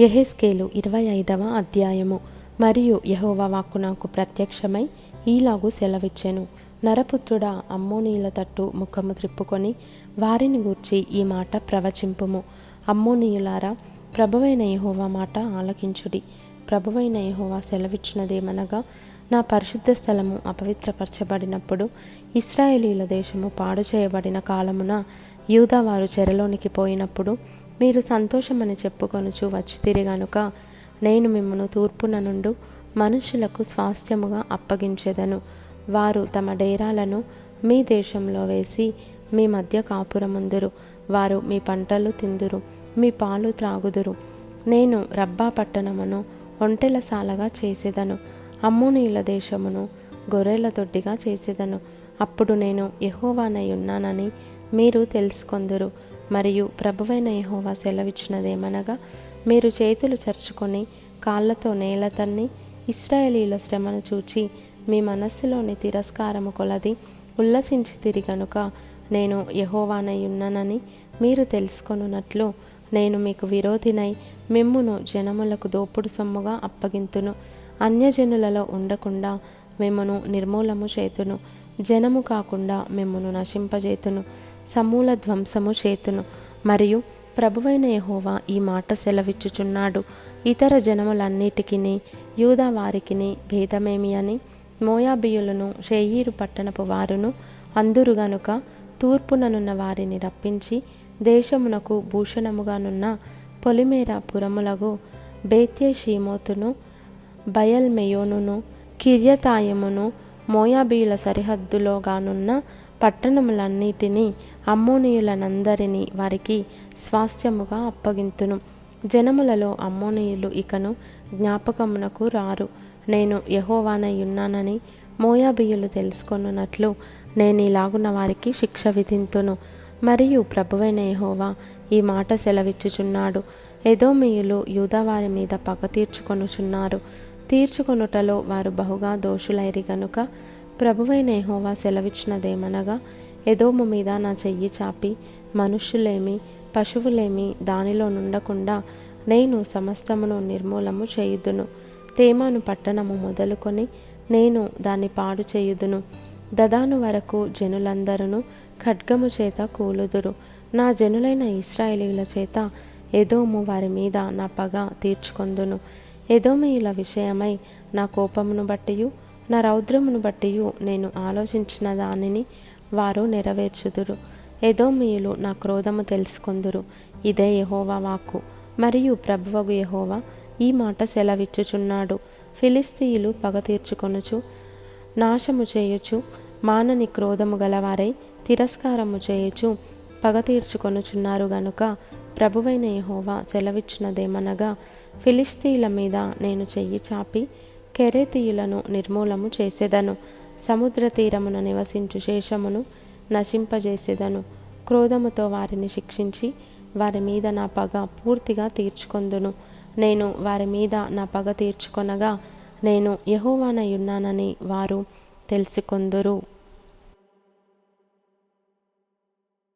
యెహెజ్కేలు 25వ అధ్యాయము. మరియు యెహోవా వాక్కు నాకు ప్రత్యక్షమై ఈలాగు సెలవిచ్చెను. నరపుత్రుడా, అమ్మోనీయుల తట్టు ముఖము త్రిప్పుకొని వారిని గూర్చి ఈ మాట ప్రవచింపుము. అమ్మోనీయులారా, ప్రభువైన యెహోవా మాట ఆలకించుడి. ప్రభువైన యెహోవా సెలవిచ్చినదేమనగా, నా పరిశుద్ధ స్థలము అపవిత్రపరచబడినప్పుడు, ఇశ్రాయేలీయుల దేశము పాడు చేయబడిన కాలమున యూదావారు చెరలోనికి పోయినప్పుడు మీరు సంతోషమని చెప్పుకొనుచు వచ్చితిరి గనుక నేను మిమ్మును తూర్పున నుండు మనుషులకు స్వాస్థ్యముగా అప్పగించెదను. వారు తమ డేరాలను మీ దేశంలో వేసి మీ మధ్య కాపురముందురు. వారు మీ పంటలు తిందురు, మీ పాలు త్రాగుదురు. నేను రబ్బా పట్టణమును ఒంటెలసాలగా చేసేదను, అమ్మోనీయుల దేశమును గొర్రెల దొడ్డిగా చేసేదను. అప్పుడు నేను యెహోవానై ఉన్నానని మీరు తెలుసుకొందురు. మరియు ప్రభువైన యెహోవా సెలవిచ్చినదేమనగా, మీరు చేతులు చరుచుకొని కాళ్ళతో నేల తన్ని ఇశ్రాయేలీయుల శ్రమను చూచి మీ మనస్సులోని తిరస్కారము కొలది ఉల్లసించితిరి గనుక నేను యెహోవానై ఉన్నానని మీరు తెలుసుకొనున్నట్లు నేను మీకు విరోధినై మిమ్మును జనములకు దోపుడు సొమ్ముగా అప్పగింతును. అన్యజనులలో ఉండకుండా మిమ్మును నిర్మూలము చేతును, జనము కాకుండా మిమ్మును నశింపజేతును, సమూల ధ్వంసము చేతును. మరియు ప్రభువైన యెహోవా ఈ మాట సెలవిచ్చుచున్నాడు. ఇతర జనములన్నిటికిని యూదా వారికిని భేదమేమి అని మోయాబీయులను షేయీరు పట్టణపు వారును అందురు గనుక తూర్పుననున్న వారిని రప్పించి దేశమునకు భూషణముగానున్న పొలిమేర పురములగు బేత్యెషీమోతును, బయల్మెయోనును, కిర్యతాయిమును, మోయాబీయుల సరిహద్దులోగానున్న పట్టణములన్నిటినీ అమ్మోనీయులనందరినీ వారికి స్వాస్థ్యముగా అప్పగింతును. జనములలో అమ్మోనీయులు ఇకను జ్ఞాపకమునకు రారు. నేను యెహోవానై ఉన్నానని మోయాబీయులు తెలుసుకొనున్నట్లు నేనిలాగున వారికి శిక్ష విధింతును. మరియు ప్రభువైన యెహోవా ఈ మాట సెలవిచ్చుచున్నాడు. ఎదోమీయులు యూదావారి మీద పగ తీర్చుకొనుచున్నారు. తీర్చుకొనుటలో వారు బహుగా దోషులైరి గనుక ప్రభువైన యెహోవా సెలవిచ్చినదేమనగా, ఎదోము మీద నా చెయ్యి చాపి మనుష్యులేమి పశువులేమి దానిలో నుండకుండా నేను సమస్తమును నిర్మూలము చేయుదును. తేమాను పట్టణము మొదలుకొని నేను దాన్ని పాడు చేయుదును. దదాను వరకు జనులందరూ ఖడ్గము చేత కూలుదురు. నా జనులైన ఇశ్రాయేలీయుల చేత ఎదోము వారి మీద నా పగ తీర్చుకొందును. ఎదోమీయుల విషయమై నా కోపమును బట్టియు నా రౌద్రమును బట్టియు నేను ఆలోచించిన దానిని వారు నెరవేర్చుదురు. ఎదోమీయులు నా క్రోధము తెలుసుకొందురు. ఇదే యెహోవా వాక్కు. మరియు ప్రభువగు యెహోవా ఈ మాట సెలవిచ్చుచున్నాడు. ఫిలిష్తీయులు పగ తీర్చుకొనుచు నాశము చేయుచు మానని క్రోధము గలవారై తిరస్కారము చేయుచు పగ తీర్చుకొనుచున్నారు గనుక ప్రభువైన యెహోవా సెలవిచ్చినదేమనగా, ఫిలిష్తీయుల మీద నేను చెయ్యి చాపి కెరేతీయులను నిర్మూలము చేసేదను. సముద్ర తీరమున నివసించు శేషమును నశింపజేసేదను. క్రోధముతో వారిని శిక్షించి వారి మీద నా పగ పూర్తిగా తీర్చుకొందును. నేను వారి మీద నా పగ తీర్చుకొనగా నేను యెహోవానై ఉన్నానని వారు తెలుసుకొందురు.